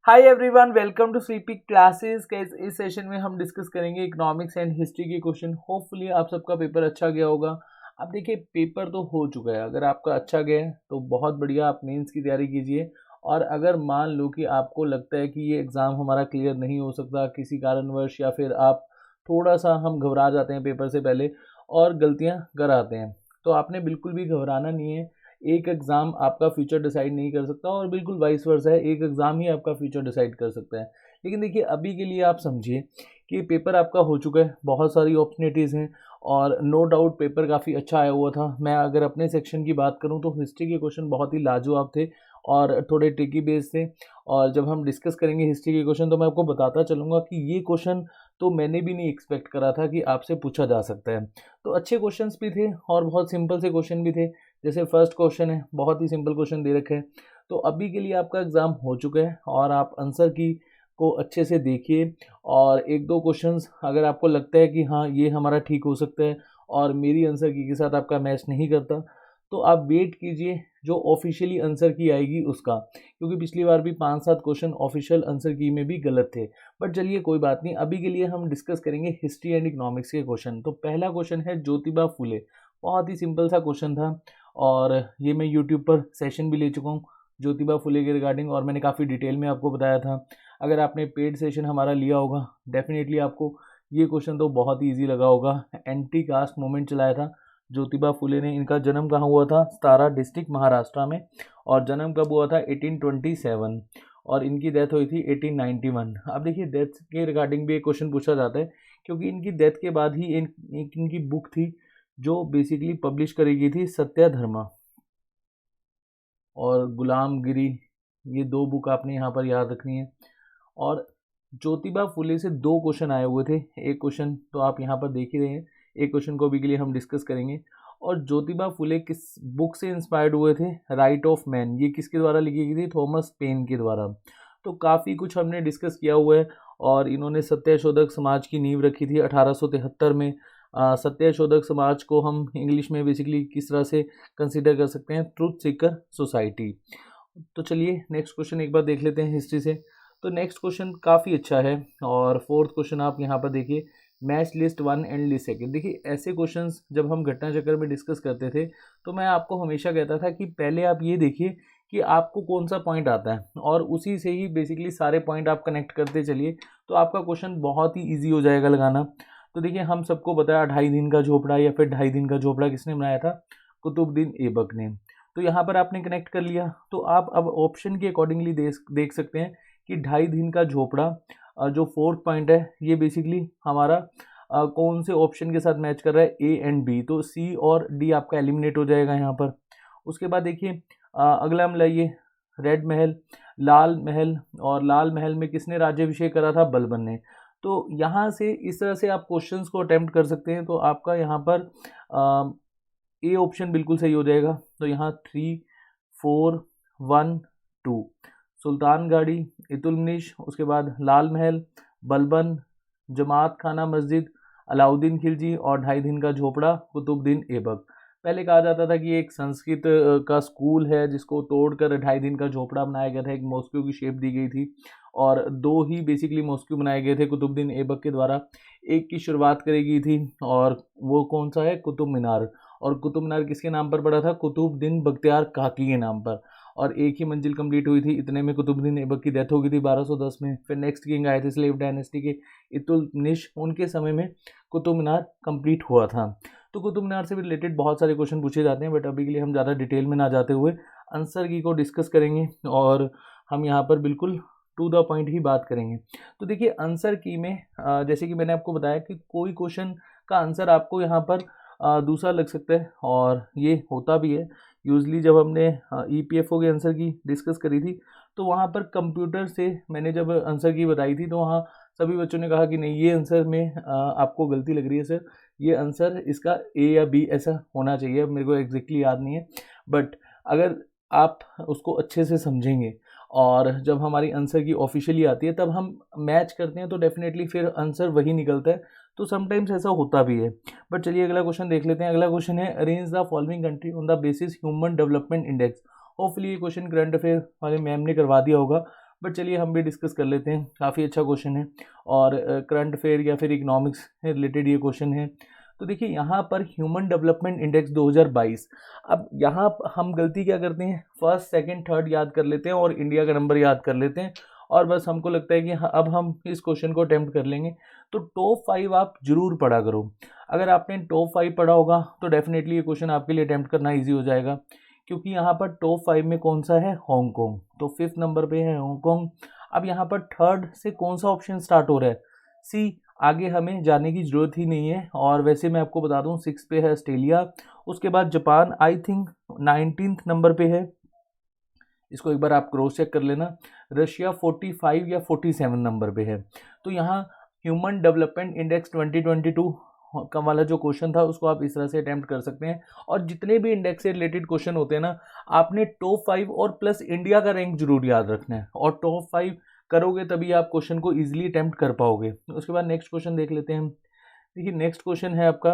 Hi everyone, welcome to Sweepy classes. इस session में हम डिस्कस करेंगे इकोनॉमिक्स एंड हिस्ट्री के क्वेश्चन। होपफुली आप सबका पेपर अच्छा गया होगा। अब देखिए, पेपर तो हो चुका है। अगर आपका अच्छा गया है तो बहुत बढ़िया, आप मेंस की तैयारी कीजिए। और अगर मान लो कि आपको लगता है कि ये एग्ज़ाम हमारा क्लियर नहीं हो सकता किसी कारणवश, या फिर आप थोड़ा सा हम घबरा जाते हैं पेपर से पहले और गलतियाँ कर आते हैं, तो आपने बिल्कुल भी घबराना नहीं है। एक एग्ज़ाम आपका फ्यूचर डिसाइड नहीं कर सकता और बिल्कुल वाइस वर्सा है, एक एग्ज़ाम ही आपका फ्यूचर डिसाइड कर सकता है। लेकिन देखिए, अभी के लिए आप समझिए कि पेपर आपका हो चुका है, बहुत सारी अपॉर्चुनिटीज़ हैं और नो डाउट पेपर काफ़ी अच्छा आया हुआ था। मैं अगर अपने सेक्शन की बात करूं तो हिस्ट्री के क्वेश्चन बहुत ही लाजवाब थे और थोड़े ट्रिकी बेस थे। और जब हम डिस्कस करेंगे हिस्ट्री के क्वेश्चन तो मैं आपको बताता चलूँगा कि ये क्वेश्चन तो मैंने भी नहीं एक्सपेक्ट करा था कि आपसे पूछा जा सकता है। तो अच्छे क्वेश्चंस भी थे और बहुत सिंपल से क्वेश्चन भी थे। जैसे फर्स्ट क्वेश्चन है, बहुत ही सिंपल क्वेश्चन दे रखे हैं। तो अभी के लिए आपका एग्ज़ाम हो चुका है और आप आंसर की को अच्छे से देखिए। और एक दो क्वेश्चंस अगर आपको लगता है कि हाँ, ये हमारा ठीक हो सकता है और मेरी आंसर की के साथ आपका मैच नहीं करता, तो आप वेट कीजिए जो ऑफिशियली आंसर की आएगी उसका। क्योंकि पिछली बार भी 5-7 क्वेश्चन ऑफिशियल आंसर की में भी गलत थे। बट चलिए, कोई बात नहीं। अभी के लिए हम डिस्कस करेंगे हिस्ट्री एंड इकोनॉमिक्स के क्वेश्चन। तो पहला क्वेश्चन है ज्योतिबा फुले। बहुत ही सिंपल सा क्वेश्चन था और ये मैं यूट्यूब पर सेशन भी ले चुका हूँ ज्योतिबा फुले के रिगार्डिंग, और मैंने काफ़ी डिटेल में आपको बताया था। अगर आपने पेड सेशन हमारा लिया होगा, डेफिनेटली आपको ये क्वेश्चन तो बहुत ही ईजी लगा होगा। एंटी कास्ट मूवमेंट चलाया था ज्योतिबा फुले ने। इनका जन्म कहाँ हुआ था? सतारा डिस्ट्रिक्ट महाराष्ट्र में। और जन्म कब हुआ था? 1827। और इनकी डेथ हुई थी 1891। अब देखिए, डेथ के रिगार्डिंग भी एक क्वेश्चन पूछा जाता है क्योंकि इनकी डेथ के बाद ही इनकी बुक थी जो बेसिकली पब्लिश करी गई थी, सत्याधर्मा और गुलामगिरी। ये दो बुक आपने यहाँ पर याद रखनी है। और ज्योतिबा फुले से दो क्वेश्चन आए हुए थे। एक क्वेश्चन तो आप यहाँ पर देख ही रहे हैं, एक क्वेश्चन को अभी के लिए हम डिस्कस करेंगे। और ज्योतिबा फुले किस बुक से इंस्पायर्ड हुए थे? Right of man. ये किसके द्वारा लिखी गई थी? थॉमस पेन के द्वारा। तो काफ़ी कुछ हमने डिस्कस किया हुआ है। और इन्होंने सत्यशोधक समाज की नींव रखी थी 1873 में। सत्यशोधक समाज को हम इंग्लिश में बेसिकली किस तरह से कंसिडर कर सकते हैं? Truth Sikar society. तो चलिए, नेक्स्ट क्वेश्चन एक बार देख लेते हैं हिस्ट्री से। तो नेक्स्ट क्वेश्चन काफ़ी अच्छा है। और फोर्थ क्वेश्चन आप यहाँ पर देखिए, match list 1 and list second. देखिए, ऐसे क्वेश्चंस जब हम घटना चक्र में डिस्कस करते थे तो मैं आपको हमेशा कहता था कि पहले आप ये देखिए कि आपको कौन सा पॉइंट आता है और उसी से ही बेसिकली सारे पॉइंट आप कनेक्ट करते चलिए, तो आपका क्वेश्चन बहुत ही ईजी हो जाएगा लगाना। तो देखिए, हम सबको बताया 2.5 दिन का झोपड़ा या फिर 2.5 दिन का झोपड़ा किसने बनाया था? कुतुबुद्दीन ऐबक ने। तो यहाँ पर आपने कनेक्ट कर लिया, तो आप अब ऑप्शन के अकॉर्डिंगली देख सकते हैं कि 2.5 दिन का झोपड़ा जो फोर्थ पॉइंट है, ये बेसिकली हमारा कौन से ऑप्शन के साथ मैच कर रहा है? A and B. तो सी और डी आपका एलिमिनेट हो जाएगा यहाँ पर। उसके बाद देखिए, अगला हम लाइए रेड महल, लाल महल। और लाल महल में किसने राज्याभिषेक करा था? बलबन ने। तो यहाँ से इस तरह से आप क्वेश्चंस को अटेम्प्ट कर सकते हैं। तो आपका यहाँ पर ए ऑप्शन बिल्कुल सही हो जाएगा। तो यहाँ 3, 4, 1, 2। सुल्तानगाड़ी, इतुलमिश, उसके बाद लाल महल, बलबन, जमात खाना मस्जिद, अलाउद्दीन खिलजी और 2.5 दिन का झोपड़ा कुतुबुद्दीन ऐबक। पहले कहा जाता था कि एक संस्कृत का स्कूल है जिसको तोड़कर 2.5 दिन का झोपड़ा बनाया गया था, एक मॉस्को की शेप दी गई थी। और दो ही बेसिकली मॉस्को बनाए गए थे कुतुबुद्दीन ऐबक के द्वारा। एक की शुरुआत करी गई थी और वो कौन सा है? कुतुब मीनार। और कुतुब मीनार किसके नाम पर पड़ा था? कुतुबुद्दीन बख्तियार काकी के नाम पर। और एक ही मंजिल कंप्लीट हुई थी, इतने में कुतुबुद्दीन ऐबक की डेथ हो गई थी 1210 में। फिर नेक्स्ट किंग आए थे स्लेव डायनेस्टी के, इल्तुतमिश। उनके समय में कुतुब मीनार कंप्लीट हुआ था। तो कुतुब मीनार से भी रिलेटेड बहुत सारे क्वेश्चन पूछे जाते हैं, बट अभी के लिए हम ज़्यादा डिटेल में ना जाते हुए आंसर की को डिस्कस करेंगे और हम यहाँ पर बिल्कुल टू द पॉइंट ही बात करेंगे। तो देखिए, आंसर की में जैसे कि मैंने आपको बताया कि कोई क्वेश्चन का आंसर आपको यहाँ पर दूसरा लग सकता है और ये होता भी है। यूजली जब हमने ईपीएफओ के आंसर की डिस्कस करी थी तो वहाँ पर कंप्यूटर से मैंने जब आंसर की बताई थी तो वहाँ सभी बच्चों ने कहा कि नहीं, ये आंसर में आपको गलती लग रही है सर, ये आंसर इसका ए या बी ऐसा होना चाहिए। अब मेरे को एग्जैक्टली याद नहीं है, बट अगर आप उसको अच्छे से समझेंगे और जब हमारी आंसर की ऑफिशियली आती है तब हम मैच करते हैं तो डेफिनेटली फिर आंसर वही निकलता है। तो समटाइम्स ऐसा होता भी है। बट चलिए, अगला क्वेश्चन देख लेते हैं। अगला क्वेश्चन है, arrange the following country on the basis human development index. Hopefully ये क्वेश्चन करंट अफेयर वाले मैम ने करवा दिया होगा, बट चलिए हम भी डिस्कस कर लेते हैं, काफ़ी अच्छा क्वेश्चन है और करंट अफेयर या फिर इकोनॉमिक्स से रिलेटेड ये क्वेश्चन है। तो देखिए यहाँ पर ह्यूमन डेवलपमेंट इंडेक्स 2022, अब यहाँ हम गलती क्या करते हैं, फर्स्ट सेकंड थर्ड याद कर लेते हैं और इंडिया का नंबर याद कर लेते हैं और बस हमको लगता है कि अब हम इस क्वेश्चन को अटेम्प्ट कर लेंगे। तो टॉप 5 आप जरूर पढ़ा करो। अगर आपने टॉप 5 पढ़ा होगा तो डेफिनेटली ये क्वेश्चन आपके लिए अटेम्प्ट करना ईजी हो जाएगा, क्योंकि यहाँ पर टॉप 5 में कौन सा है, हांगकांग, तो 5th नंबर पे है हांगकांग। अब यहाँ पर थर्ड से कौन सा ऑप्शन स्टार्ट हो रहा है, सी, आगे हमें जाने की ज़रूरत ही नहीं है। और वैसे मैं आपको बता दूं 6 पे है ऑस्ट्रेलिया, उसके बाद Japan I think 19th number पे है, इसको एक बार आप क्रॉस चेक कर लेना। रशिया 45 या 47 नंबर पे है। तो यहाँ ह्यूमन डेवलपमेंट इंडेक्स 2022 का वाला जो क्वेश्चन था उसको आप इस तरह से अटेम्प्ट कर सकते हैं। और जितने भी इंडेक्स से रिलेटेड क्वेश्चन होते हैं ना, आपने टॉप 5 और प्लस इंडिया का रैंक जरूर याद रखना है, और टॉप 5 करोगे तभी आप क्वेश्चन को इजीली अटेम्प्ट कर पाओगे। उसके बाद नेक्स्ट क्वेश्चन देख लेते हैं। देखिए नेक्स्ट क्वेश्चन है आपका,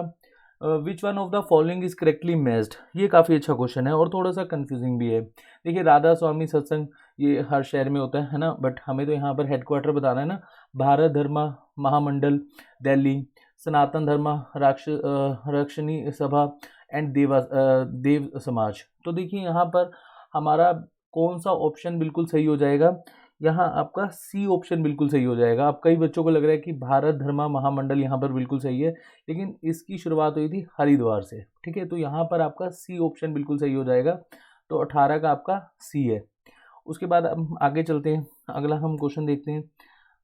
which one of the following is correctly matched. ये काफ़ी अच्छा क्वेश्चन है और थोड़ा सा कंफ्यूजिंग भी है। देखिए राधा स्वामी सत्संग ये हर शहर में होता है ना, बट हमें तो यहाँ पर हेडक्वार्टर बताना है ना, भारत धर्मा महामंडल दिल्ली, सनातन धर्मा रक्षणी सभा एंड देव समाज। तो देखिए यहाँ पर हमारा कौन सा ऑप्शन बिल्कुल सही हो जाएगा, यहाँ आपका सी ऑप्शन बिल्कुल सही हो जाएगा। अब कई बच्चों को लग रहा है कि भारत धर्मा महामंडल यहाँ पर बिल्कुल सही है, लेकिन इसकी शुरुआत हुई थी हरिद्वार से, ठीक है। तो यहाँ पर आपका सी ऑप्शन बिल्कुल सही हो जाएगा, तो 18 का आपका सी है। उसके बाद हम आगे चलते हैं, अगला हम क्वेश्चन देखते हैं।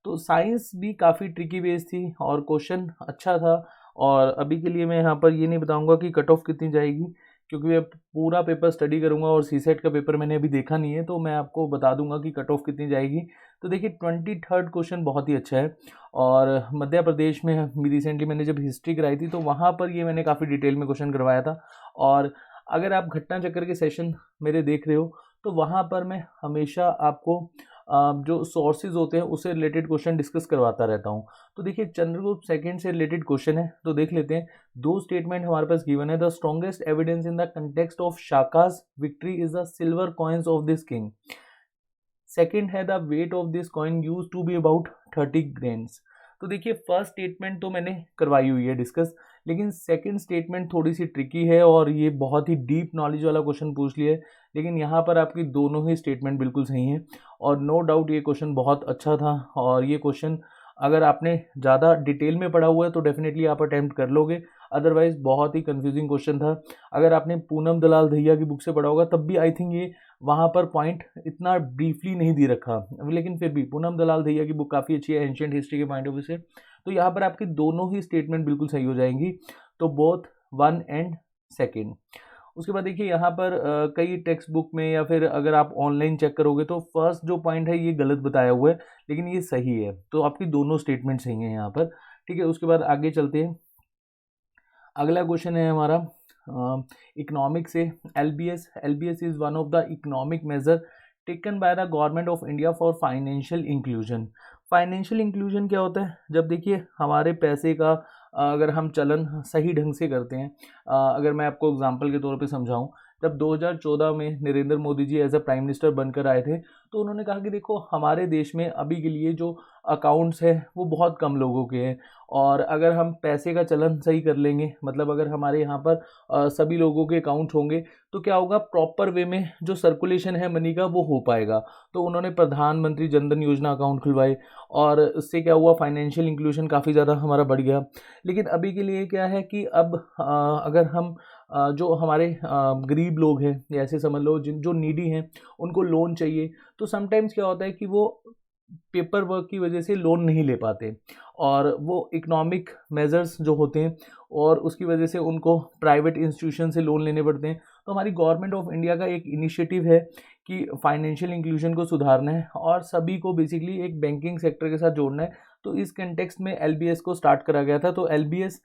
तो साइंस भी काफ़ी ट्रिकी बेस थी और क्वेश्चन अच्छा था, और अभी के लिए मैं यहाँ पर ये नहीं बताऊँगा कि कट ऑफ कितनी जाएगी, क्योंकि मैं पूरा पेपर स्टडी करूँगा और सीसेट का पेपर मैंने अभी देखा नहीं है, तो मैं आपको बता दूंगा कि कट ऑफ कितनी जाएगी। तो देखिए 23rd क्वेश्चन बहुत ही अच्छा है, और मध्य प्रदेश में रिसेंटली मैंने जब हिस्ट्री कराई थी तो वहाँ पर ये मैंने काफ़ी डिटेल में क्वेश्चन करवाया था। और अगर आप घटना चक्कर के सेशन मेरे देख रहे हो तो वहाँ पर मैं हमेशा आपको जो सोर्सेज होते हैं उससे रिलेटेड क्वेश्चन डिस्कस करवाता रहता हूँ। तो देखिए चंद्रगुप्त सेकंड से रिलेटेड क्वेश्चन है, तो देख लेते हैं। दो स्टेटमेंट हमारे पास गिवन है, the strongest evidence in the context of Shakas victory is the silver coins of this king. Second है the weight of this coin use to be about 30 grains. तो देखिए फर्स्ट स्टेटमेंट तो मैंने करवाई हुई है डिस्कस, लेकिन सेकंड स्टेटमेंट थोड़ी सी ट्रिकी है और ये बहुत ही डीप नॉलेज वाला क्वेश्चन पूछ लिया है, लेकिन यहाँ पर आपकी दोनों ही स्टेटमेंट बिल्कुल सही हैं और नो डाउट ये क्वेश्चन बहुत अच्छा था। और ये क्वेश्चन अगर आपने ज़्यादा डिटेल में पढ़ा हुआ है तो डेफिनेटली आप अटैम्प्ट कर लोगे, अदरवाइज बहुत ही कंफ्यूजिंग क्वेश्चन था। अगर आपने पूनम दलाल दहिया की बुक से पढ़ा होगा तब भी आई थिंक ये वहाँ पर पॉइंट इतना ब्रीफली नहीं दे रखा, लेकिन फिर भी पूनम दलाल दहिया की बुक काफ़ी अच्छी है एंशिएंट हिस्ट्री के पॉइंट ऑफ व्यू से। तो यहाँ पर आपकी दोनों ही स्टेटमेंट बिल्कुल सही हो जाएंगी, तो बोथ 1 एंड 2। उसके बाद देखिए यहाँ पर कई टेक्स्ट बुक में या फिर अगर आप ऑनलाइन चेक करोगे तो फर्स्ट जो पॉइंट है ये गलत बताया हुआ है, लेकिन ये सही है, तो आपकी दोनों स्टेटमेंट सही हैं यहाँ पर, ठीक है। उसके बाद आगे चलते हैं, अगला क्वेश्चन है हमारा इकोनॉमिक से। LBS is one of the economic major taken by the government of India for financial inclusion. Financial inclusion क्या होता है, जब देखिए हमारे पैसे का अगर हम चलन सही ढंग से करते हैं, अगर मैं आपको एग्जांपल के तौर पे समझाऊं, जब 2014 में Narendra Modi ji as a prime minister बनकर आए थे तो उन्होंने कहा कि देखो हमारे देश में अभी के लिए जो अकाउंट्स है वो बहुत कम लोगों के हैं, और अगर हम पैसे का चलन सही कर लेंगे, मतलब अगर हमारे यहाँ पर सभी लोगों के अकाउंट होंगे तो क्या होगा, प्रॉपर वे में जो सर्कुलेशन है मनी का वो हो पाएगा। तो उन्होंने प्रधानमंत्री जनधन योजना अकाउंट खुलवाए और इससे क्या हुआ, फाइनेंशियल इंक्लूजन काफ़ी ज़्यादा हमारा बढ़ गया। लेकिन अभी के लिए क्या है कि अब अगर हम जो हमारे गरीब लोग हैं, या ऐसे समझ लो जिन जो नीडी हैं उनको लोन चाहिए, तो समटाइम्स क्या होता है कि वो पेपर वर्क की वजह से लोन नहीं ले पाते, और वो इकोनॉमिक मेजर्स जो होते हैं और उसकी वजह से उनको प्राइवेट इंस्टीट्यूशन से लोन लेने पड़ते हैं। तो हमारी गवर्नमेंट ऑफ इंडिया का एक इनिशिएटिव है कि फाइनेंशियल इंक्लूजन को सुधारना है और सभी को बेसिकली एक बैंकिंग सेक्टर के साथ जोड़ना है। तो इस कंटेक्स्ट में एलबीएस को स्टार्ट करा गया था। तो एलबीएस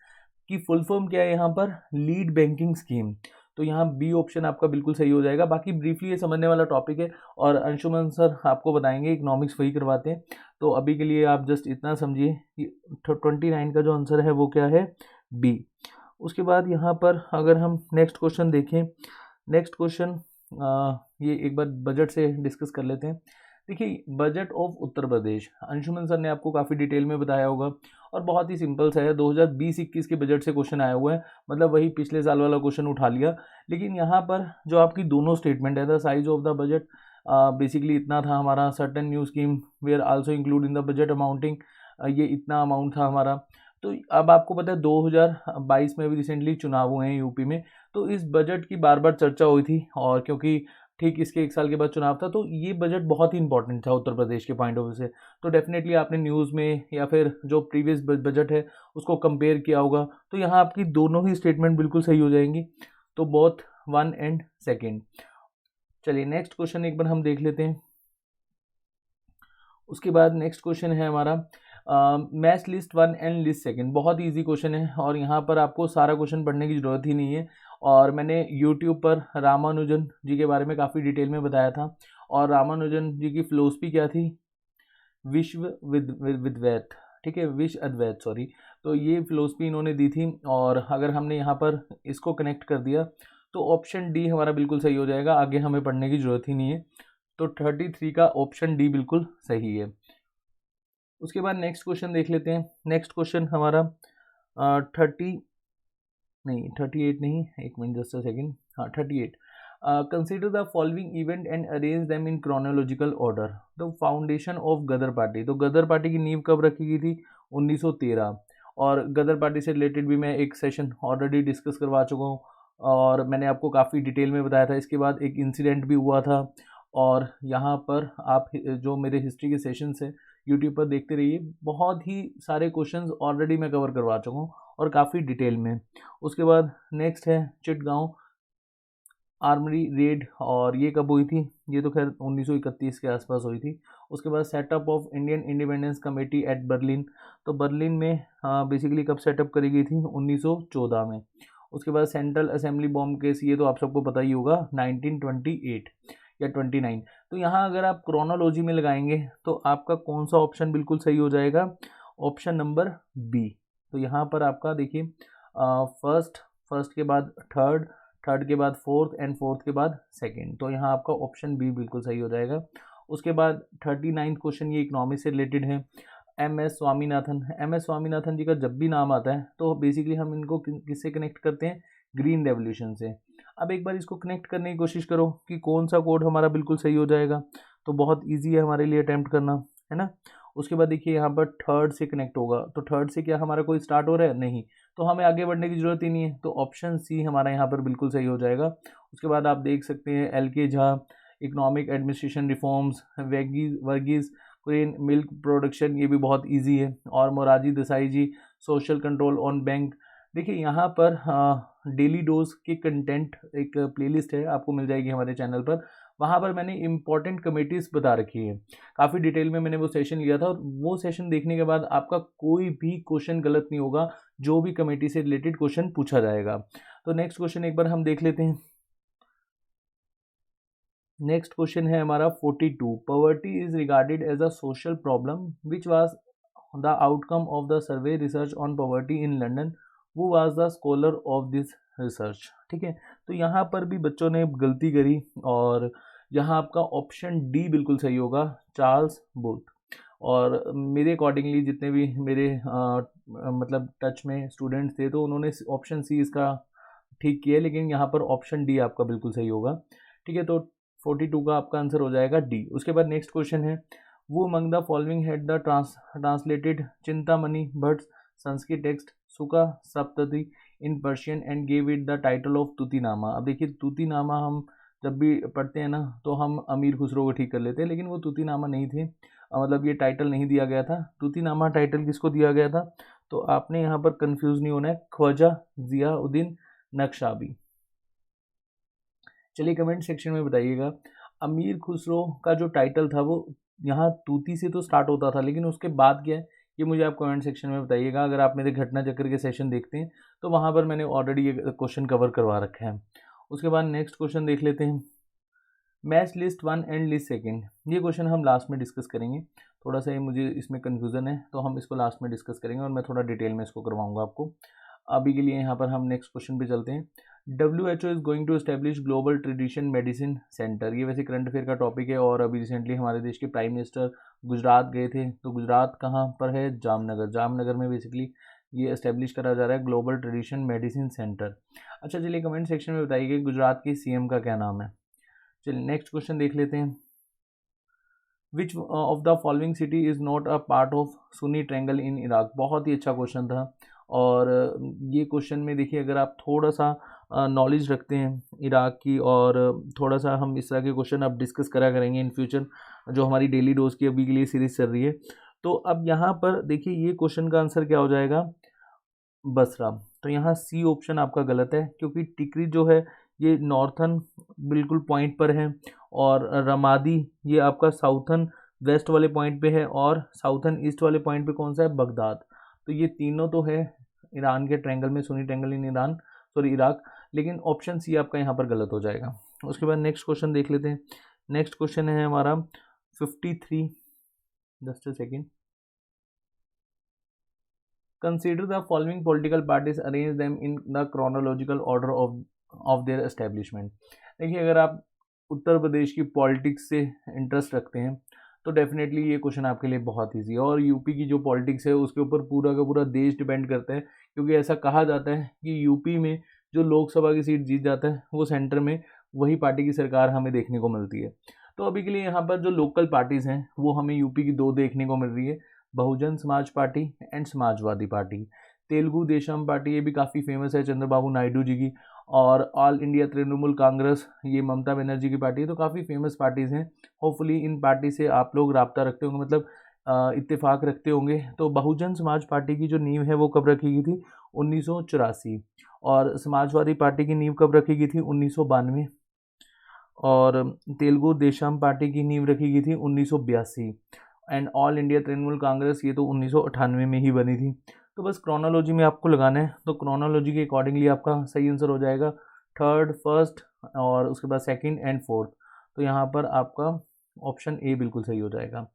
की फुल फॉर्म क्या है यहाँ पर, लीड बैंकिंग स्कीम। तो यहाँ बी ऑप्शन आपका बिल्कुल सही हो जाएगा। बाकी ब्रीफली ये समझने वाला टॉपिक है और अंशुमन सर आपको बताएंगे, इकोनॉमिक्स वही करवाते हैं। तो अभी के लिए आप जस्ट इतना समझिए कि 29 का जो आंसर है वो क्या है, बी। उसके बाद यहाँ पर अगर हम नेक्स्ट क्वेश्चन देखें, नेक्स्ट क्वेश्चन ये एक बार बजट से डिस्कस कर लेते हैं। देखिए budget of Uttar Pradesh, Anshuman sir ने आपको काफ़ी डिटेल में बताया होगा और बहुत ही सिंपल सा है, 2020-21 के बजट से क्वेश्चन आया हुआ है, मतलब वही पिछले साल वाला क्वेश्चन उठा लिया। लेकिन यहाँ पर जो आपकी दोनों स्टेटमेंट है, the size of the budget basically इतना था हमारा, certain new scheme where also include in the budget amounting, ये इतना अमाउंट था हमारा। तो अब आपको पता है 2022 में भी रिसेंटली चुनाव हुए हैं यूपी में, तो इस बजट की बार बार चर्चा हुई थी, और क्योंकि ठीक इसके 1 साल के बाद चुनाव था, तो ये बजट बहुत ही इंपॉर्टेंट था उत्तर प्रदेश के पॉइंट ऑफ व्यू से। तो डेफिनेटली आपने न्यूज़ में या फिर जो प्रीवियस बजट है उसको कंपेयर किया होगा, तो यहाँ आपकी दोनों ही स्टेटमेंट बिल्कुल सही हो जाएंगी, तो बोथ 1 एंड 2। चलिए नेक्स्ट क्वेश्चन एक बार हम देख लेते हैं। उसके बाद नेक्स्ट क्वेश्चन है हमारा मैच लिस्ट 1 एंड लिस्ट 2। बहुत ईजी क्वेश्चन है और यहाँ पर आपको सारा क्वेश्चन पढ़ने की ज़रूरत ही नहीं है, और मैंने यूट्यूब पर रामानुजन जी के बारे में काफ़ी डिटेल में बताया था, और रामानुजन जी की फिलोसफी क्या थी, विश्व विद्वैत, ठीक है, विश्व अद्वैत सॉरी, तो ये फिलोसफी इन्होंने दी थी। और अगर हमने यहाँ पर इसको कनेक्ट कर दिया तो ऑप्शन डी हमारा बिल्कुल सही हो जाएगा, आगे हमें पढ़ने की ज़रूरत ही नहीं है। तो 33 का ऑप्शन डी बिल्कुल सही है। उसके बाद नेक्स्ट क्वेश्चन देख लेते हैं। नेक्स्ट क्वेश्चन हमारा 38 नहीं, एक मिनट जस्ट अ सेकेंड, हाँ 38। Consider the following event and arrange them in chronological order. The foundation of Ghadar party, तो गदर पार्टी की नींव कब रखी गई थी, 1913। और गदर पार्टी से रिलेटेड भी मैं एक सेशन ऑलरेडी डिस्कस करवा चुका हूँ, और मैंने आपको काफ़ी डिटेल में बताया था। इसके बाद एक इंसिडेंट भी हुआ था, और यहाँ पर आप जो मेरे हिस्ट्री के सेशंस हैं यूट्यूब पर देखते रहिए, बहुत ही सारे क्वेश्चंस ऑलरेडी मैं कवर करवा चुका हूँ और काफ़ी डिटेल में। उसके बाद नेक्स्ट है चिटगांव आर्मरी रेड, और ये कब हुई थी, ये तो खैर 1931 के आसपास हुई थी। उसके बाद setup of Indian independence committee at Berlin, तो बर्लिन में बेसिकली कब सेटअप करी गई थी, 1914 में। उसके बाद सेंट्रल असेंबली बॉम्ब केस, ये तो आप सबको पता ही होगा, 1928 या 29। तो यहाँ अगर आप क्रोनोलॉजी में लगाएंगे तो आपका कौन सा ऑप्शन बिल्कुल सही हो जाएगा, ऑप्शन नंबर बी। तो यहाँ पर आपका देखिए फर्स्ट के बाद थर्ड के बाद फोर्थ एंड फोर्थ के बाद सेकंड, तो यहाँ आपका ऑप्शन बी बिल्कुल सही हो जाएगा। उसके बाद 39 क्वेश्चन, ये इकोनॉमिक्स से रिलेटेड है। एम एस स्वामीनाथन जी का जब भी नाम आता है तो बेसिकली हम इनको किससे कनेक्ट करते हैं, ग्रीन रेवोल्यूशन से। अब एक बार इसको कनेक्ट करने की कोशिश करो कि कौन सा कोड हमारा बिल्कुल सही हो जाएगा, तो बहुत ईजी है हमारे लिए अटैम्प्ट करना, है ना। उसके बाद देखिए यहाँ पर थर्ड से कनेक्ट होगा, तो थर्ड से क्या हमारा कोई स्टार्ट हो रहा है, नहीं, तो हमें आगे बढ़ने की ज़रूरत ही नहीं है, तो ऑप्शन सी हमारा यहाँ पर बिल्कुल सही हो जाएगा। उसके बाद आप देख सकते हैं LK Jha, economic administration reforms, Verghese Kurien, milk production, ये भी बहुत इजी है। और Morarji Desai ji, social control on bank. देखिए यहाँ पर डेली डोज के कंटेंट एक प्लेलिस्ट है, आपको मिल जाएगी हमारे चैनल पर, वहाँ पर मैंने इंपॉर्टेंट कमेटीज़ बता रखी है, काफ़ी डिटेल में मैंने वो सेशन लिया था, और वो सेशन देखने के बाद आपका कोई भी क्वेश्चन गलत नहीं होगा, जो भी कमेटी से रिलेटेड क्वेश्चन पूछा जाएगा। तो नेक्स्ट क्वेश्चन एक बार हम देख लेते हैं। नेक्स्ट क्वेश्चन है हमारा 42। Poverty is regarded as a social problem which was the outcome of the survey research on poverty in London, who was the scholar of this research, ठीक है। तो यहाँ पर भी बच्चों ने गलती करी, और यहाँ आपका ऑप्शन डी बिल्कुल सही होगा, चार्ल्स बूथ। और मेरे अकॉर्डिंगली जितने भी मेरे मतलब टच में स्टूडेंट्स थे, तो उन्होंने ऑप्शन सी इसका ठीक किया है, लेकिन यहाँ पर ऑप्शन डी आपका बिल्कुल सही होगा, ठीक है। तो 42 का आपका आंसर हो जाएगा डी। उसके बाद नेक्स्ट क्वेश्चन है, who among the following had the translated Chintamani Bhatt Sanskrit text Suka Saptati in Persian and gave it the title of Tutinama. अब देखिए तुतिनामा हम जब भी पढ़ते हैं ना, तो हम अमीर खुसरो को ठीक कर लेते हैं, लेकिन वो तुतिनामा नहीं थे, मतलब ये टाइटल नहीं दिया गया था। तुतिनामा टाइटल किसको दिया गया था, तो आपने यहाँ पर कंफ्यूज नहीं होना है, ख्वाजा जियाउद्दीन नक्शाबी। चलिए कमेंट सेक्शन में बताइएगा, अमीर खुसरो का जो टाइटल था वो यहाँ तूती से तो स्टार्ट होता था, लेकिन उसके बाद क्या है, ये मुझे आप कमेंट सेक्शन में बताइएगा। अगर आप मेरे घटना चक्र के सेशन देखते हैं तो वहाँ पर मैंने ऑलरेडी ये क्वेश्चन कवर करवा रखा है। उसके बाद नेक्स्ट क्वेश्चन देख लेते हैं, मैच लिस्ट 1 एंड लिस्ट 2। ये क्वेश्चन हम लास्ट में डिस्कस करेंगे, थोड़ा सा ये मुझे इसमें कन्फ्यूज़न है, तो हम इसको लास्ट में डिस्कस करेंगे और मैं थोड़ा डिटेल में इसको करवाऊँगा आपको। अभी के लिए यहाँ पर हम नेक्स्ट क्वेश्चन पे चलते हैं। WHO is going to establish global tradition medicine centre. ये वैसे करंट अफेयर का टॉपिक है और अभी रिसेंटली हमारे देश के प्राइम मिनिस्टर गुजरात गए थे। तो गुजरात कहाँ पर है? जामनगर। जामनगर में बेसिकली ये एस्टेब्लिश करा जा रहा है ग्लोबल ट्रेडिशन मेडिसिन सेंटर। अच्छा चलिए कमेंट सेक्शन में बताइए कि गुजरात के सीएम का क्या नाम है। चलिए नेक्स्ट क्वेश्चन देख लेते हैं। विच of the following city is not a part of Sunni triangle in Iraq. बहुत ही अच्छा क्वेश्चन था और ये क्वेश्चन में देखिए अगर आप थोड़ा सा नॉलेज रखते हैं इराक की और थोड़ा सा हम इस तरह के क्वेश्चन अब डिस्कस करा करेंगे इन फ्यूचर, जो हमारी डेली डोज की अभी के लिए सीरीज चल रही है। तो अब यहाँ पर देखिए ये क्वेश्चन का आंसर क्या हो जाएगा? बसरा। तो यहाँ सी ऑप्शन आपका गलत है क्योंकि टिकरी जो है ये नॉर्थन बिल्कुल पॉइंट पर है और रमादी ये आपका साउथन वेस्ट वाले पॉइंट पे है और साउथन ईस्ट वाले पॉइंट पे कौन सा है? बगदाद। तो ये तीनों तो है ईरान के ट्रायंगल में, Sunni triangle in Iran, sorry Iraq, लेकिन ऑप्शन सी आपका यहाँ पर गलत हो जाएगा। उसके बाद नेक्स्ट क्वेश्चन देख लेते हैं। नेक्स्ट क्वेश्चन है हमारा 53, just a second. Consider the following political parties, arrange them in the chronological order of their establishment. देखिए अगर आप उत्तर प्रदेश की पॉलिटिक्स से इंटरेस्ट रखते हैं तो डेफिनेटली ये क्वेश्चन आपके लिए बहुत ईजी है। और यूपी की जो पॉलिटिक्स है उसके ऊपर पूरा का पूरा देश डिपेंड करता है, क्योंकि ऐसा कहा जाता है कि यूपी में जो लोकसभा की सीट जीत जाता है वो सेंटर में वही पार्टी की सरकार हमें देखने को मिलती है। तो अभी के लिए यहाँ पर जो लोकल पार्टीज़ हैं वो हमें यूपी की दो देखने को मिल रही है, Bahujan Samaj party and Samajwadi party. Telugu Desam party ये भी काफ़ी फेमस है चंद्रबाबू नायडू जी की, और ऑल इंडिया तृणमूल कांग्रेस ये ममता बनर्जी की पार्टी है। तो काफ़ी फेमस पार्टीज़ हैं। होपफुली इन पार्टी से आप लोग राब्ता रखते होंगे, मतलब इत्तेफाक रखते होंगे। तो बहुजन समाज पार्टी की जो नींव है वो कब रखी गई थी? 1984। और समाजवादी पार्टी की नींव कब रखी गई थी? 1992। और तेलुगु देशम पार्टी की नींव रखी गई थी 1982। And all India Trinamool Congress ये तो 1998 में ही बनी थी। तो बस क्रोनोलॉजी में आपको लगाना है, तो क्रोनोलॉजी के अकॉर्डिंगली आपका सही आंसर हो जाएगा थर्ड, फर्स्ट और उसके बाद सेकंड एंड फोर्थ। तो यहाँ पर आपका ऑप्शन ए बिल्कुल सही हो जाएगा।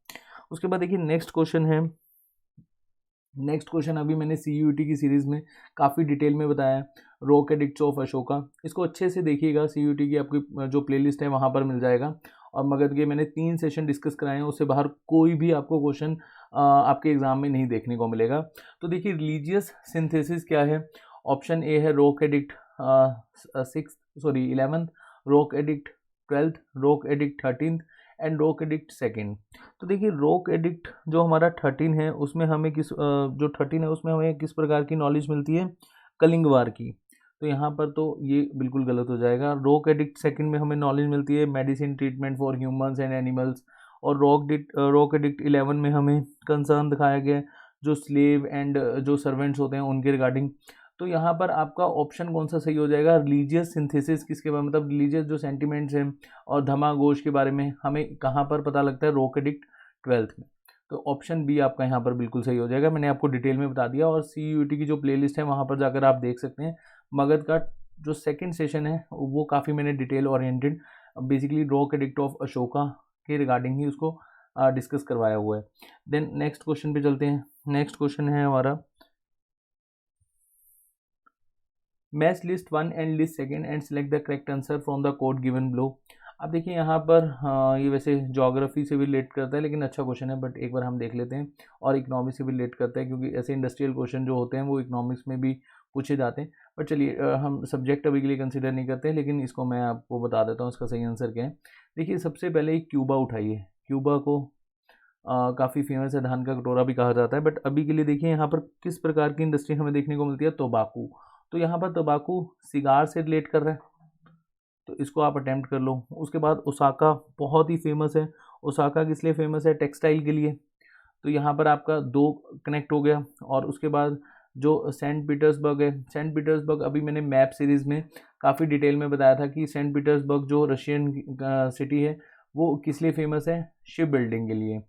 उसके बाद देखिए नेक्स्ट क्वेश्चन है। नेक्स्ट क्वेश्चन अभी मैंने CUET की सीरीज़ में काफ़ी डिटेल में बताया है, रॉक एडिक्ट्स ऑफ अशोका। इसको अच्छे से देखिएगा, CUET की आपकी जो प्लेलिस्ट है वहाँ पर मिल जाएगा। और मगध के मैंने 3 सेशन डिस्कस कराए हैं, उससे बाहर कोई भी आपको क्वेश्चन आपके एग्जाम में नहीं देखने को मिलेगा। तो देखिए रिलीजियस सिंथेसिस क्या है? ऑप्शन ए है rock edict 11th, rock edict 12th, rock edict 13th and rock edict 2nd। तो देखिए रॉक एडिक्ट जो हमारा 13 है उसमें हमें जो 13 है उसमें हमें किस प्रकार की नॉलेज मिलती है? कलिंग वार की। तो यहाँ पर तो ये बिल्कुल गलत हो जाएगा। रॉक एडिक्ट 2nd में हमें नॉलेज मिलती है medicine treatment for humans and animals. और रॉक एडिक्ट 11 में हमें कंसर्न दिखाया गया है जो स्लेव एंड जो सर्वेंट्स होते हैं उनके रिगार्डिंग। तो यहाँ पर आपका ऑप्शन कौन सा सही हो जाएगा? रिलीजियस सिंथेसिस किसके बारे में, मतलब रिलीजियस जो सेंटिमेंट्स हैं और धमा गोश के बारे में हमें कहाँ पर पता लगता है? रॉक एडिक्ट 12th में। तो ऑप्शन बी आपका यहाँ पर बिल्कुल सही हो जाएगा। मैंने आपको डिटेल में बता दिया और CUET की जो प्लेलिस्ट है वहाँ पर जाकर आप देख सकते हैं। मगध का जो सेकंड सेशन है वो काफ़ी मैंने detail oriented basically rock edict of Ashoka के रिगार्डिंग ही उसको डिस्कस करवाया हुआ है। देन नेक्स्ट क्वेश्चन पे चलते हैं। नेक्स्ट क्वेश्चन है हमारा match list 1 and list 2 and select the correct answer from the code given below. अब देखिए यहाँ पर ये वैसे ज्योग्राफी से भी रिलेट करता है लेकिन अच्छा क्वेश्चन है, बट एक बार हम देख लेते हैं। और इकोनॉमिक्स से भी रिलेट करता है क्योंकि ऐसे इंडस्ट्रियल क्वेश्चन जो होते हैं वो इकोनॉमिक्स में भी पूछे जाते हैं। बट चलिए हम सब्जेक्ट अभी के लिए कंसिडर नहीं करते हैं, लेकिन इसको मैं आपको बता देता हूँ इसका सही आंसर क्या है। देखिए सबसे पहले एक क्यूबा उठाइए। क्यूबा को काफ़ी फेमस है, धान का कटोरा भी कहा जाता है। बट अभी के लिए देखिए यहाँ पर किस प्रकार की इंडस्ट्री हमें देखने को मिलती है? तंबाकू। तो यहाँ पर तंबाकू सिगार से रिलेट कर रहा है, तो इसको आप अटेम्प्ट कर लो। उसके बाद ओसाका बहुत ही फेमस है। ओसाका किस लिए फेमस है? टेक्सटाइल के लिए। तो यहाँ पर आपका 2 कनेक्ट हो गया। और उसके बाद जो सेंट पीटर्सबर्ग है, सेंट पीटर्सबर्ग अभी मैंने मैप सीरीज़ में काफ़ी डिटेल में बताया था कि सेंट पीटर्सबर्ग जो रशियन सिटी है वो किस लिए फेमस है? शिप बिल्डिंग के लिए।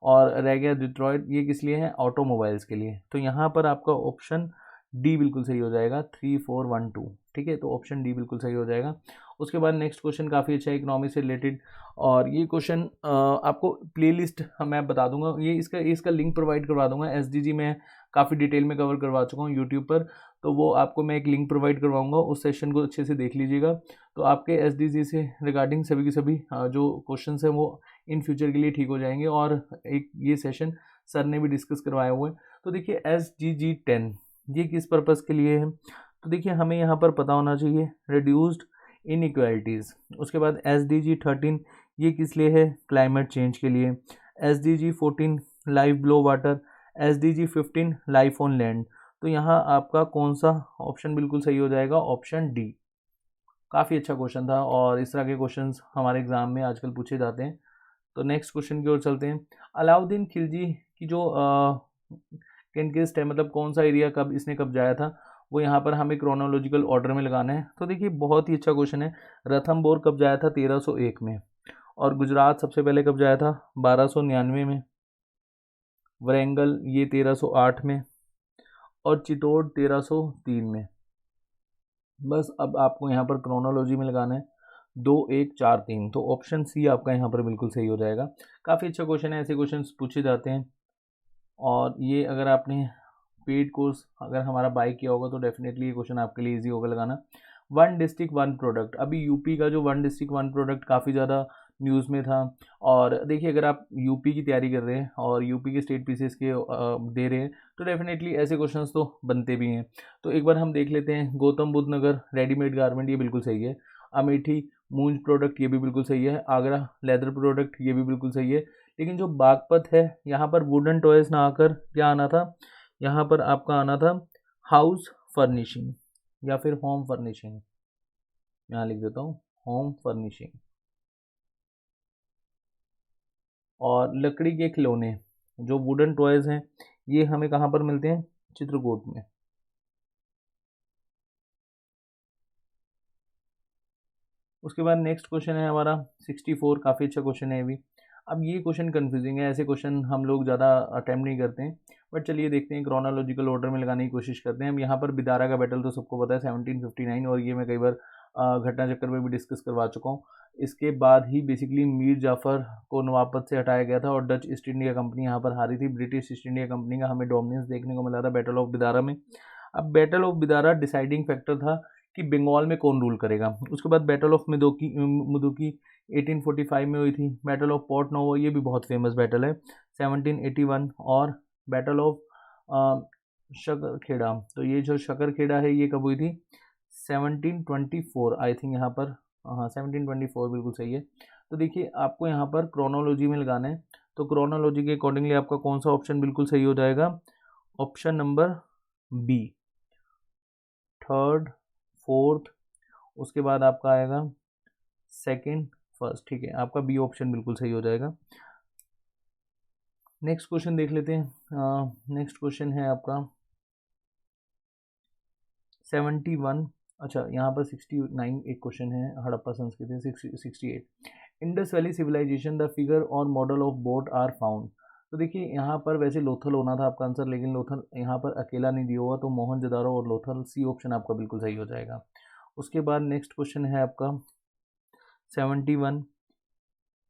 और रह गया डिट्रॉइट, ये किस लिए है? ऑटोमोबाइल्स के लिए। तो यहाँ पर आपका ऑप्शन डी बिल्कुल सही हो जाएगा 3, 4, 1, 2। ठीक है, तो ऑप्शन डी बिल्कुल सही हो जाएगा। उसके बाद नेक्स्ट क्वेश्चन काफ़ी अच्छा है, इकोनॉमी से रिलेटेड, और ये क्वेश्चन आपको प्लेलिस्ट मैं बता दूंगा, ये इसका लिंक प्रोवाइड करवा दूंगा। एसडीजी में काफ़ी डिटेल में कवर करवा चुका हूँ यूट्यूब पर, तो वो आपको मैं एक लिंक प्रोवाइड करवाऊंगा, उस सेशन को अच्छे से देख लीजिएगा। तो आपके एसडीजी से रिगार्डिंग सभी के सभी जो क्वेश्चंस हैं वो इन फ्यूचर के लिए ठीक हो जाएंगे, और एक ये सेशन सर ने भी डिस्कस करवाया हुआ है। तो देखिए SDG10 ये किस पर्पज़ के लिए है, तो देखिए हमें यहाँ पर पता होना चाहिए रिड्यूस्ड इनइक्वालिटीज़। उसके बाद SDG13 ये किस लिए है, क्लाइमेट चेंज के लिए। SDG14 life below water, SDG15 life on land. तो यहाँ आपका कौन सा ऑप्शन बिल्कुल सही हो जाएगा, ऑप्शन डी। काफ़ी अच्छा क्वेश्चन था, और इस तरह के क्वेश्चंस हमारे एग्जाम में आजकल पूछे जाते हैं। तो नेक्स्ट क्वेश्चन की ओर चलते हैं। अलाउद्दीन खिलजी की जो किनकिस्ट है, मतलब कौन सा एरिया कब इसने कब्जाया था, वो यहाँ पर हमें क्रोनोलॉजिकल ऑर्डर में लगाना है। तो देखिए बहुत ही अच्छा क्वेश्चन है। रणथंभौर कब्जाया था 1301 में, और गुजरात सबसे पहले कब्जाया था 1299 में, वरंगल ये 1308 में, और चित्तौड़ 1303 में। बस अब आपको यहाँ पर क्रोनोलॉजी में लगाना है 2 1 4 3, तो ऑप्शन सी आपका यहाँ पर बिल्कुल सही हो जाएगा। काफ़ी अच्छा क्वेश्चन है, ऐसे क्वेश्चन पूछे जाते हैं, और ये अगर आपने पेड कोर्स अगर हमारा बाय किया होगा तो डेफिनेटली ये क्वेश्चन आपके लिए इजी होगा लगाना। वन डिस्ट्रिक्ट वन प्रोडक्ट, अभी यूपी का जो वन डिस्ट्रिक्ट वन प्रोडक्ट काफ़ी ज़्यादा न्यूज़ में था। और देखिए अगर आप यूपी की तैयारी कर रहे हैं और यूपी के स्टेट पीसीएस के दे रहे हैं, तो डेफिनेटली ऐसे क्वेश्चंस तो बनते भी हैं। तो एक बार हम देख लेते हैं। गौतम बुद्ध नगर रेडीमेड गारमेंट, ये बिल्कुल सही है। अमेठी मूंज प्रोडक्ट, ये भी बिल्कुल सही है। आगरा लेदर प्रोडक्ट, ये भी बिल्कुल सही है। लेकिन जो बागपत है, यहाँ पर वुडन टॉयज ना आकर क्या आना था, यहाँ पर आपका आना था हाउस फर्निशिंग या फिर होम फर्निशिंग। यहाँ लिख देता हूँ होम फर्निशिंग। और लकड़ी के खिलौने जो वुडन टॉयज हैं, ये हमें कहाँ पर मिलते हैं, चित्रकूट में। उसके बाद नेक्स्ट क्वेश्चन है हमारा 64, काफ़ी अच्छा क्वेश्चन है ये भी। अब ये क्वेश्चन कंफ्यूजिंग है, ऐसे क्वेश्चन हम लोग ज़्यादा अटैम्प्ट नहीं करते हैं, बट चलिए देखते हैं, क्रोनोलॉजिकल ऑर्डर में लगाने की कोशिश करते हैं हम। यहाँ पर बिदारा का बैटल तो सबको पता है 1759, और ये मैं कई बार घटना चक्कर में भी डिस्कस करवा चुका हूँ। इसके बाद ही बेसिकली मीर जाफ़र को नवाब पद से हटाया गया था, और डच ईस्ट इंडिया कंपनी यहाँ पर हारी थी। ब्रिटिश ईस्ट इंडिया कंपनी का हमें डोमिनेंस देखने को मिला था बैटल ऑफ बिदारा में। अब बैटल ऑफ बिदारा डिसाइडिंग फैक्टर था कि बंगाल में कौन रूल करेगा। उसके बाद बैटल ऑफ मुदुकी 1845 में हुई थी। बैटल ऑफ पोर्ट नोवो, ये भी बहुत फेमस बैटल है, 1781। और बैटल ऑफ शकरखेड़ा, तो ये जो शकरखेड़ा है ये कब हुई थी, 1724 आई थिंक, यहाँ पर हाँ 1724 बिल्कुल सही है। तो देखिए आपको यहाँ पर क्रोनोलॉजी में लगाना है, तो क्रोनोलॉजी के अकॉर्डिंगली आपका कौन सा ऑप्शन बिल्कुल सही हो जाएगा, option number B, third fourth, उसके बाद आपका आएगा सेकंड फर्स्ट, ठीक है, आपका बी ऑप्शन बिल्कुल सही हो जाएगा। नेक्स्ट क्वेश्चन देख लेते हैं। नेक्स्ट क्वेश्चन है आपका 71, अच्छा यहाँ पर 69 एक क्वेश्चन है, हड़प्पा संस्कृति 68। Indus valley civilization the figure और model of boat are found. तो देखिए यहाँ पर वैसे लोथल होना था आपका आंसर, लेकिन लोथल यहाँ पर अकेला नहीं दिया हुआ, तो मोहनजोदारो और लोथल, सी ऑप्शन आपका बिल्कुल सही हो जाएगा। उसके बाद नेक्स्ट क्वेश्चन है आपका 71,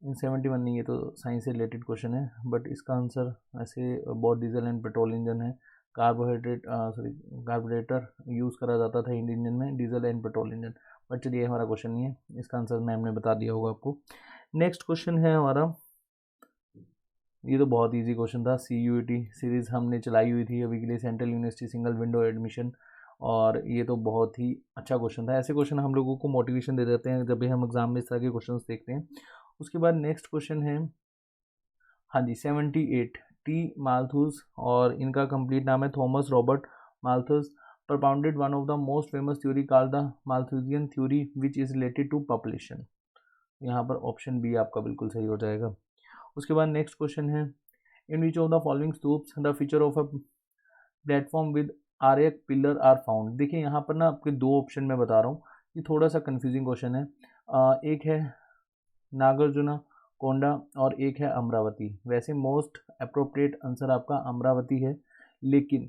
71 नहीं, ये तो साइंस से रिलेटेड क्वेश्चन है, बट इसका आंसर ऐसे बहुत डीजल एंड पेट्रोल इंजन है, कार्बोरेटर यूज़ करा जाता था इंडियन इंजन में, diesel and petrol engine. But चलिए हमारा क्वेश्चन नहीं है, इसका आंसर मैम ने बता दिया होगा आपको। नेक्स्ट क्वेश्चन है हमारा, ये तो बहुत इजी क्वेश्चन था, CUET सीरीज़ हमने चलाई हुई थी अभी के लिए, central university single window admission, और ये तो बहुत ही अच्छा क्वेश्चन था। ऐसे क्वेश्चन हम लोगों को मोटिवेशन दे देते हैं जब भी हम एग्जाम में इस तरह के क्वेश्चन देखते हैं। उसके बाद नेक्स्ट क्वेश्चन है, हाँ जी 78, टी माल्थus, और इनका कंप्लीट नाम है Thomas Robert Malthus, propounded one of the most famous theory called the Malthusian theory which is related to population. यहाँ पर ऑप्शन बी आपका बिल्कुल सही हो जाएगा। उसके बाद नेक्स्ट क्वेश्चन है, in which of the following stupas the feature of a platform with Aryaka pillar are found. देखिए यहाँ पर ना आपके दो ऑप्शन मैं बता रहा हूँ, ये थोड़ा सा कंफ्यूजिंग क्वेश्चन है। एक है नागार्जुना कोंडा और एक है अमरावती। वैसे मोस्ट अप्रोप्रिएट आंसर आपका अमरावती है, लेकिन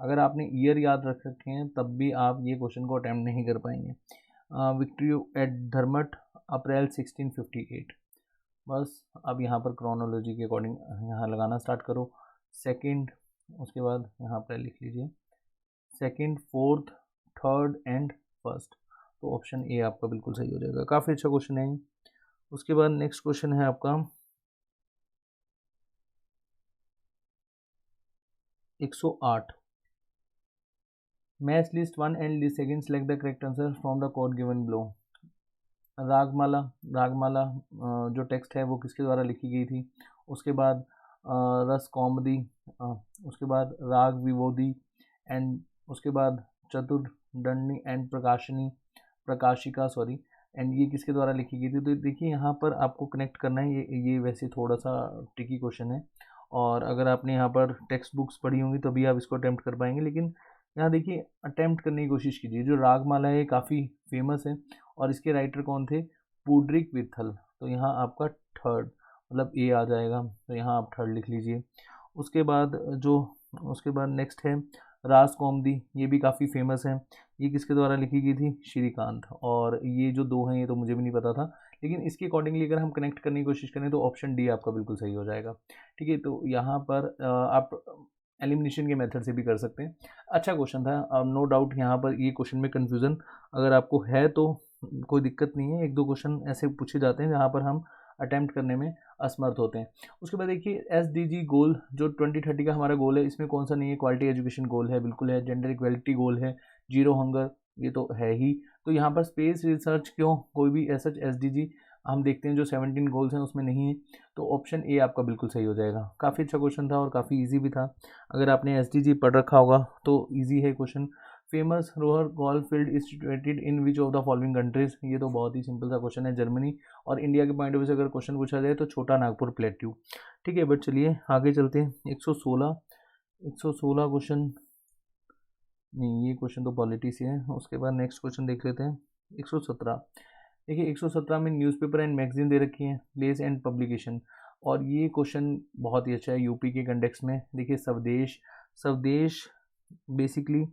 अगर आपने ईयर याद रख रखे हैं तब भी आप ये क्वेश्चन को अटैम्प्ट नहीं कर पाएंगे। विक्ट्री एट धर्मट अप्रैल 1658। बस अब यहाँ पर क्रोनोलॉजी के अकॉर्डिंग यहाँ लगाना स्टार्ट करो। सेकंड, उसके बाद यहाँ पर लिख लीजिए second, fourth, third and first. तो ऑप्शन ए आपका बिल्कुल सही हो जाएगा। काफ़ी अच्छा क्वेश्चन है। उसके बाद नेक्स्ट क्वेश्चन है आपका 108। Match list 1 and list second, select the correct answer from the code given below. Ragamala, Ragamala जो टेक्स्ट है वो किसके द्वारा लिखी गई थी। उसके बाद रस कौमुदी, उसके बाद राग विबोधी, एंड उसके बाद चतुर्दंडी एंड प्रकाशिका एंड ये किसके द्वारा लिखी गई थी। तो देखिए यहाँ पर आपको कनेक्ट करना है। ये वैसे थोड़ा सा ट्रिकी क्वेश्चन है, और अगर आपने यहाँ पर टेक्स्ट बुक्स पढ़ी होंगी तभी आप इसको अटैम्प्ट कर पाएंगे, लेकिन यहाँ देखिए अटैम्प्ट करने की कोशिश कीजिए। जो रागमाला है काफ़ी फेमस है, और इसके राइटर कौन थे, पुंडरीक विट्ठल। तो यहाँ आपका थर्ड मतलब ए आ जाएगा, तो यहाँ आप थर्ड लिख लीजिए। उसके बाद नेक्स्ट है रास कौमुदी, ये भी काफ़ी फेमस है। ये किसके द्वारा लिखी गई थी, श्रीकांत। और ये जो दो हैं ये तो मुझे भी नहीं पता था, लेकिन इसके अकॉर्डिंगली अगर हम कनेक्ट करने की कोशिश करें तो ऑप्शन डी आपका बिल्कुल सही हो जाएगा। ठीक है, तो यहाँ पर आप एलिमिनेशन के मेथड से भी कर सकते हैं। अच्छा क्वेश्चन था, नो डाउट यहाँ पर ये क्वेश्चन में कन्फ्यूज़न अगर आपको है तो कोई दिक्कत नहीं है। एक दो क्वेश्चन ऐसे पूछे जाते हैं जहाँ पर हम अटैम्प्ट करने में असमर्थ होते हैं। उसके बाद देखिए SDG गोल जो 2030 का हमारा गोल है, इसमें कौन सा नहीं है, क्वालिटी एजुकेशन गोल है, बिल्कुल है। जेंडर इक्वलिटी गोल है, जीरो हंगर, ये तो है ही। तो यहाँ पर स्पेस रिसर्च क्यों, कोई भी ऐसा SDG हम देखते हैं जो 17 गोल्स हैं उसमें नहीं है। तो ऑप्शन ए आपका बिल्कुल सही हो जाएगा। काफ़ी अच्छा क्वेश्चन था और काफ़ी ईजी भी था। अगर आपने SDG पढ़ रखा होगा तो ईजी है question. Famous Rohr golf field is situated in which of the following countries. ये तो बहुत ही सिंपल सा क्वेश्चन है, जर्मनी। और इंडिया के पॉइंट ऑफ व्यू से अगर क्वेश्चन पूछा जाए तो छोटा नागपुर प्लेट्यू। ठीक है, बट चलिए आगे चलते हैं। 116 क्वेश्चन नहीं, ये क्वेश्चन तो पॉलिटी से है। उसके बाद नेक्स्ट क्वेश्चन देख लेते हैं 117। देखिए 117 में न्यूज़पेपर एंड मैगजीन दे रखी है, प्लेस एंड पब्लिकेशन। और ये क्वेश्चन बहुत ही अच्छा है यूपी के कंटेक्स्ट में। देखिए स्वदेश बेसिकली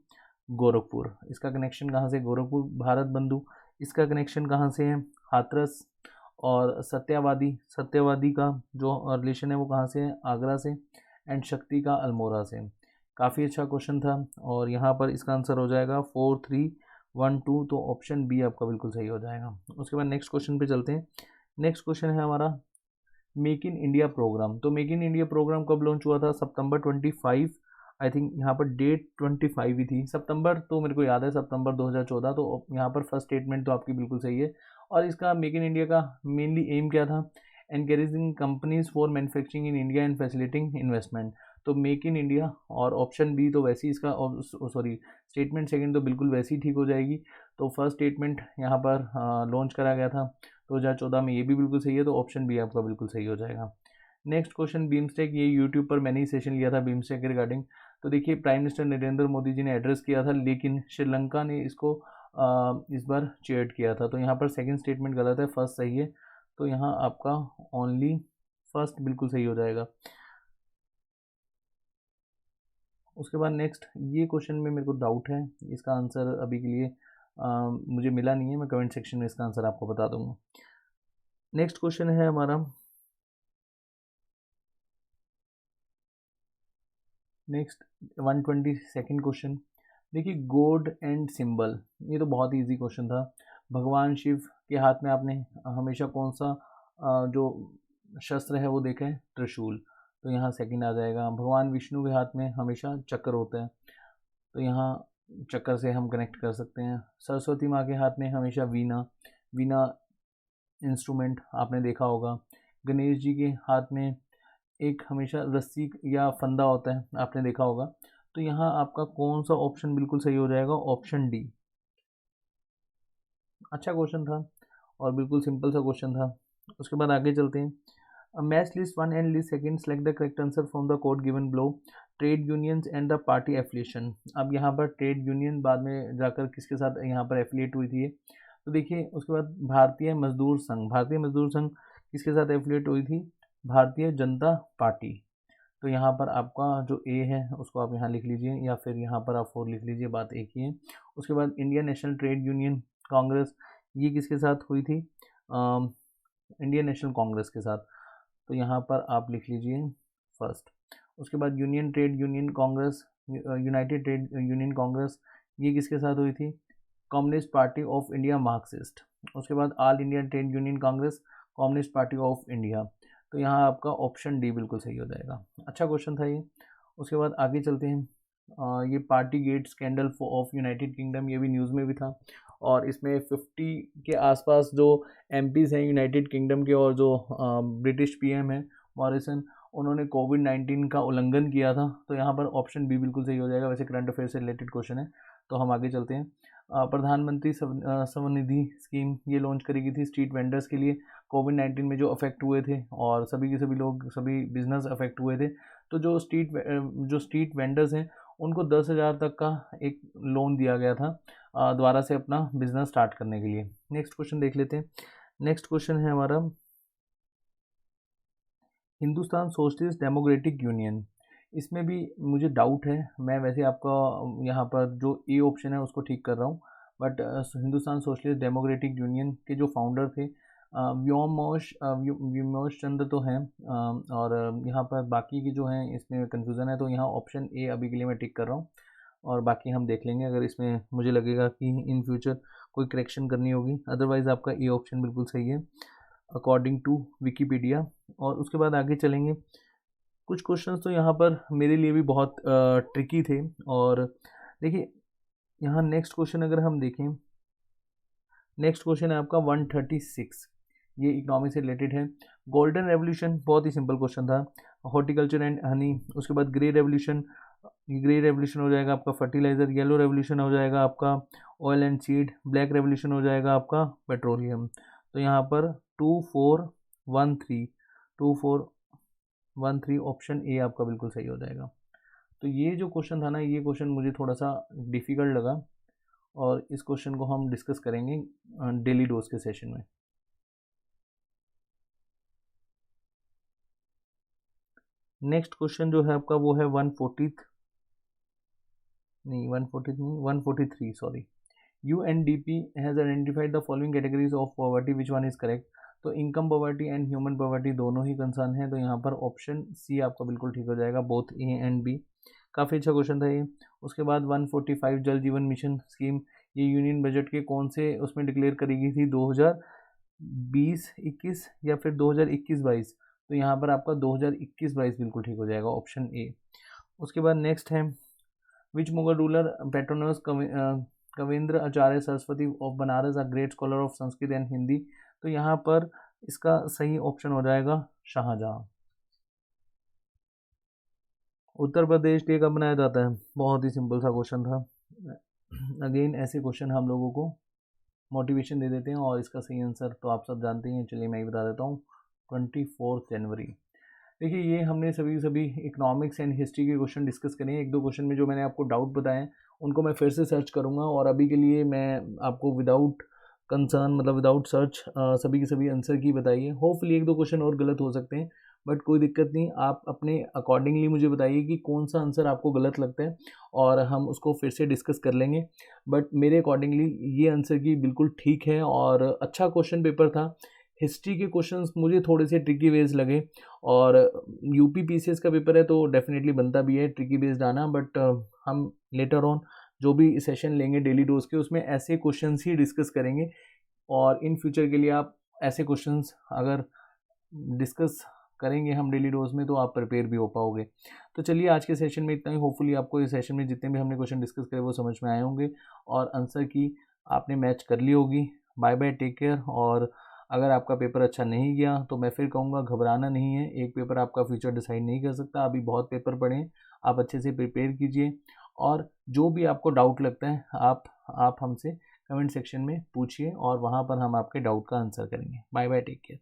गोरखपुर, इसका कनेक्शन कहाँ से, गोरखपुर। भारत बंधु, इसका कनेक्शन कहाँ से है, हाथरस। और सत्यवादी का जो रिलेशन है वो कहाँ से है, आगरा से। एंड शक्ति का अल्मोड़ा से। काफ़ी अच्छा क्वेश्चन था, और यहाँ पर इसका आंसर हो जाएगा 4312। तो ऑप्शन बी आपका बिल्कुल सही हो जाएगा। उसके बाद नेक्स्ट क्वेश्चन पे चलते हैं। नेक्स्ट क्वेश्चन है हमारा मेक इन इंडिया प्रोग्राम। तो मेक इन इंडिया प्रोग्राम कब लॉन्च हुआ था, सितंबर 25। आई थिंक यहाँ पर डेट 25 ही थी, सितंबर तो मेरे को याद है, सितंबर 2014। तो यहाँ पर फर्स्ट स्टेटमेंट तो आपकी बिल्कुल सही है। और इसका मेक इन इंडिया का मेनली एम क्या था, encouraging companies for manufacturing in India and facilitating investment. तो मेक इन इंडिया और ऑप्शन बी तो वैसे ही इसका स्टेटमेंट सेकंड तो बिल्कुल वैसे ही ठीक हो जाएगी। तो फर्स्ट स्टेटमेंट यहाँ पर लॉन्च करा गया था 2014 में, ये भी बिल्कुल सही है। तो ऑप्शन बी आपका बिल्कुल सही हो जाएगा। नेक्स्ट क्वेश्चन बीमस्टेक, ये यूट्यूब पर मैंने ही सेशन लिया था बीमस्टेक के रिगार्डिंग। तो देखिए प्राइम मिनिस्टर नरेंद्र मोदी जी ने एड्रेस किया था, लेकिन श्रीलंका ने इसको इस बार चेयर्ड किया था। तो यहाँ पर सेकंड स्टेटमेंट गलत है, फर्स्ट सही है। तो यहाँ आपका ओनली फर्स्ट बिल्कुल सही हो जाएगा। उसके बाद नेक्स्ट, ये क्वेश्चन में मेरे को डाउट है, इसका आंसर अभी के लिए मुझे मिला नहीं है। मैं कमेंट सेक्शन में इसका आंसर आपको बता दूंगा। नेक्स्ट क्वेश्चन है हमारा नेक्स्ट 122 क्वेश्चन। देखिए गॉड एंड सिंबल, ये तो बहुत ही इजी क्वेश्चन था। भगवान शिव के हाथ में आपने हमेशा कौन सा जो शस्त्र है वो देखा है, त्रिशूल। तो यहाँ सेकंड आ जाएगा। भगवान विष्णु के हाथ में हमेशा चक्र होता है, तो यहाँ चक्कर से हम कनेक्ट कर सकते हैं। सरस्वती माँ के हाथ में हमेशा वीणा इंस्ट्रूमेंट आपने देखा होगा। गणेश जी के हाथ में एक हमेशा रस्सी या फंदा होता है, आपने देखा होगा। तो यहाँ आपका कौन सा ऑप्शन बिल्कुल सही हो जाएगा, ऑप्शन डी। अच्छा क्वेश्चन था और बिल्कुल सिंपल सा क्वेश्चन था। उसके बाद आगे चलते हैं। Match list 1 and list second, select the correct answer from the code given below. Trade unions and the party affiliation. अब यहाँ पर ट्रेड यूनियन बाद में जाकर किसके साथ यहाँ पर एफिलिएट हुई थी। तो देखिए उसके बाद भारतीय मजदूर संघ किसके साथ एफिलिएट हुई थी, भारतीय जनता पार्टी। तो यहाँ पर आपका जो ए है उसको आप यहाँ लिख लीजिए, या फिर यहाँ पर आप 4 लिख लीजिए, बात एक ही है। उसके बाद Indian national trade union Congress, ये किसके साथ हुई थी? इंडियन नेशनल कांग्रेस के साथ, तो यहाँ पर आप लिख लीजिए फर्स्ट। उसके बाद union trade union Congress, United trade union Congress, ये किसके साथ हुई थी? Communist party of India Marxist. उसके बाद all India trade union Congress, communist party of India, तो यहाँ आपका ऑप्शन डी बिल्कुल सही हो जाएगा। अच्छा क्वेश्चन था ये। उसके बाद आगे चलते हैं। ये party get scandal of United kingdom, ये भी न्यूज़ में भी था, और इसमें 50 के आसपास जो एमपीज़ हैं यूनाइटेड किंगडम के, और जो ब्रिटिश पीएम है मॉरिसन, उन्होंने कोविड-19 का उल्लंघन किया था, तो यहाँ पर ऑप्शन बी बिल्कुल सही हो जाएगा। वैसे करंट अफेयर से रिलेटेड क्वेश्चन है, तो हम आगे चलते हैं। प्रधानमंत्री स्वनिधि स्कीम ये लॉन्च करी गई थी स्ट्रीट वेंडर्स के लिए, कोविड-19 में जो अफेक्ट हुए थे और सभी के सभी लोग, सभी बिजनेस अफेक्ट हुए थे, तो जो स्ट्रीट वेंडर्स हैं उनको 10,000 तक का एक लोन दिया गया था दोबारा से अपना बिजनेस स्टार्ट करने के लिए। नेक्स्ट क्वेश्चन देख लेते हैं। नेक्स्ट क्वेश्चन है हमारा, हिंदुस्तान सोशलिस्ट डेमोक्रेटिक यूनियन, इसमें भी मुझे डाउट है। मैं वैसे आपका यहाँ पर जो ए ऑप्शन है उसको ठीक कर रहा हूँ, but Hindustan socialist democratic union के जो फाउंडर थे व्योमोश चंद्र तो हैं, और यहाँ पर बाकी की जो हैं इसमें कन्फ्यूज़न है, तो यहाँ ऑप्शन ए अभी के लिए मैं टिक कर रहा हूँ, और बाकी हम देख लेंगे अगर इसमें मुझे लगेगा कि इन फ्यूचर कोई करेक्शन करनी होगी। अदरवाइज़ आपका ए ऑप्शन बिल्कुल सही है अकॉर्डिंग टू विकीपीडिया। और उसके बाद आगे चलेंगे। कुछ क्वेश्चंस तो यहाँ पर मेरे लिए भी बहुत ट्रिकी थे, और देखिए यहाँ नेक्स्ट क्वेश्चन अगर हम देखें, नेक्स्ट क्वेश्चन है आपका 136, ये इकोनॉमी से रिलेटेड है। गोल्डन रेवोल्यूशन बहुत ही सिंपल क्वेश्चन था, हॉर्टिकल्चर एंड हनी। उसके बाद ग्रे रेवोल्यूशन हो जाएगा आपका फर्टिलाइज़र, येलो रेवोल्यूशन हो जाएगा आपका oil and seed, black revolution हो जाएगा आपका पेट्रोलियम। तो यहाँ पर 2413 ऑप्शन ए आपका बिल्कुल सही हो जाएगा। तो ये जो क्वेश्चन था ना, ये क्वेश्चन मुझे थोड़ा सा डिफ़िकल्ट लगा, और इस क्वेश्चन को हम डिस्कस करेंगे डेली डोज के सेशन में। नेक्स्ट क्वेश्चन जो है आपका वो है 143, sorry. UNDP has identified the following categories of poverty, which one is correct? तो income poverty and human poverty दोनों ही कंसर्न है, तो यहाँ पर ऑप्शन सी आपका बिल्कुल ठीक हो जाएगा, बोथ ए एंड बी। काफ़ी अच्छा क्वेश्चन था ये। उसके बाद 145 जल जीवन मिशन स्कीम, ये यूनियन बजट के कौन से उसमें डिक्लेयर करी गई थी, 2020-21 या फिर 2021-22? तो यहाँ पर आपका 2021-22 बिल्कुल ठीक हो जाएगा, ऑप्शन ए। उसके बाद नेक्स्ट है, which Mughal ruler patronise Kavindra Acharya Saraswati of Banaras, a great scholar of Sanskrit and Hindi? तो यहाँ पर इसका सही ऑप्शन हो जाएगा शाहजहां। उत्तर प्रदेश डे कब बनाया जाता है? बहुत ही सिंपल सा क्वेश्चन था। अगेन ऐसे क्वेश्चन हम लोगों को मोटिवेशन दे देते हैं, और इसका सही आंसर तो आप सब जानते हैं, चलिए मैं ही बता देता हूँ, 24 जनवरी। देखिए ये हमने सभी इकोनॉमिक्स एंड हिस्ट्री के क्वेश्चन डिस्कस करे हैं। एक दो क्वेश्चन में जो मैंने आपको डाउट बताए हैं उनको मैं फिर से सर्च करूँगा, और अभी के लिए मैं आपको विदाउट कंसर्न, मतलब विदाउट सर्च, सभी के सभी आंसर की बताइए। होपफुली एक दो क्वेश्चन और गलत हो सकते हैं, बट कोई दिक्कत नहीं, आप अपने अकॉर्डिंगली मुझे बताइए कि कौन सा आंसर आपको गलत लगता है, और हम उसको फिर से डिस्कस कर लेंगे। बट मेरे अकॉर्डिंगली ये आंसर की बिल्कुल ठीक है, और अच्छा क्वेश्चन पेपर था। हिस्ट्री के क्वेश्चंस मुझे थोड़े से ट्रिकी वेज लगे, और यूपी पीसीएस का पेपर है तो डेफिनेटली बनता भी है ट्रिकी बेस्ड आना, बट हम लेटर ऑन जो भी सेशन लेंगे डेली डोज के, उसमें ऐसे क्वेश्चंस ही डिस्कस करेंगे, और इन फ्यूचर के लिए आप ऐसे क्वेश्चंस अगर डिस्कस करेंगे हम डेली डोज में, तो आप प्रिपेयर भी हो पाओगे। तो चलिए आज के सेशन में इतना ही। होपफुली आपको इस सेशन में जितने भी हमने क्वेश्चन डिस्कस करे वो समझ में आए होंगे, और आंसर की आपने मैच कर ली होगी। Bye bye, take care. और अगर आपका पेपर अच्छा नहीं गया तो मैं फिर कहूँगा घबराना नहीं है, एक पेपर आपका फ्यूचर डिसाइड नहीं कर सकता। अभी बहुत पेपर पढ़े हैं, आप अच्छे से प्रिपेयर कीजिए, और जो भी आपको डाउट लगता है आप हमसे कमेंट सेक्शन में पूछिए, और वहाँ पर हम आपके डाउट का आंसर करेंगे। Bye bye, take care.